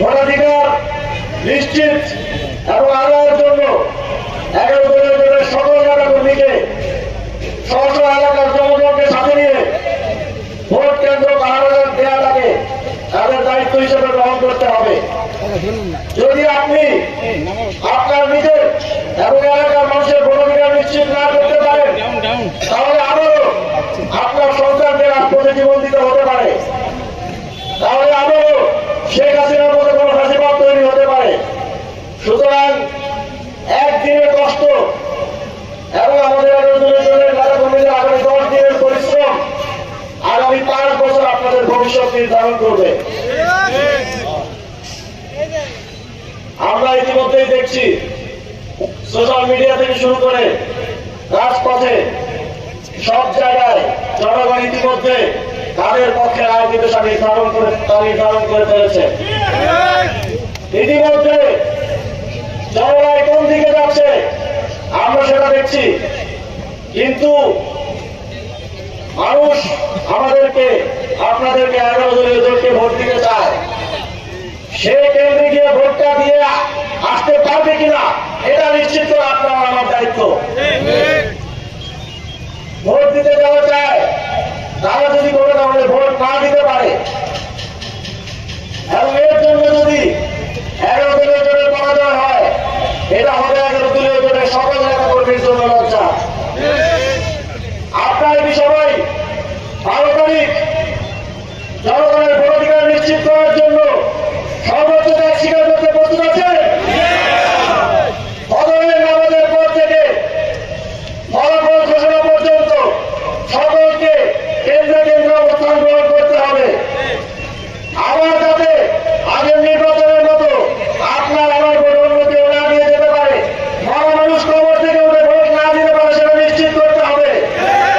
ভোটাধিকার নিশ্চিত এবং আদায়ের জন্য 11 দলের সকল নেতা কর্মীকে স্ব এলাকার জনগণকে সাথে নিয়ে ভোট কেন্দ্র পাহাড় দেওয়া লাগে তাদের দায়িত্ব হিসেবে গ্রহণ করতে হবে। যদি আপনি আপনার নিজের এবং এলাকার মানুষের ভোটাধিকার নিশ্চিত না করতে পারেন তাহলে আবারও আপনার সন্তানকে রাজপথে জীবন দিতে হতে পারে, তাহলে আবারও শেখ হাসিনার মতো কোনো ফাঁসিবাদ তৈরি হতে পারে। সুতরাং একদিনের কষ্ট এবং আমাদের নেতা কর্মীদের আগামী 10 দিনের পরিশ্রম আগামী 5 বছর আপনাদের ভবিষ্যৎ নির্ধারণ করবে। আমরা ইতিমধ্যেই দেখছি সোশ্যাল মিডিয়া থেকে শুরু করে রাজপথে সব জায়গায় জনগণ ইতিমধ্যে তাদের পক্ষে রাজনীতি নির্ধারণ করে ফেলেছে। ইতিমধ্যে জনগণ কোন দিকে যাচ্ছে আমরা সেটা দেখছি, কিন্তু মানুষ আমাদেরকে আপনাদেরকে 11 দলীয়দেরকে ভোট দিতে চায়। সে কেন্দ্রে গিয়ে ভোটটা দিয়ে আসতে পারবে কিনা এটা নিশ্চিত করে আপনার আমার দায়িত্ব। ভোট দিতে যাওয়া চায় তারা যদি কোনো কারণে ভোট না দিতে পারে এবং এর জন্য যদি 11 দলীয় জনের পরাজয় হয় এটা হবে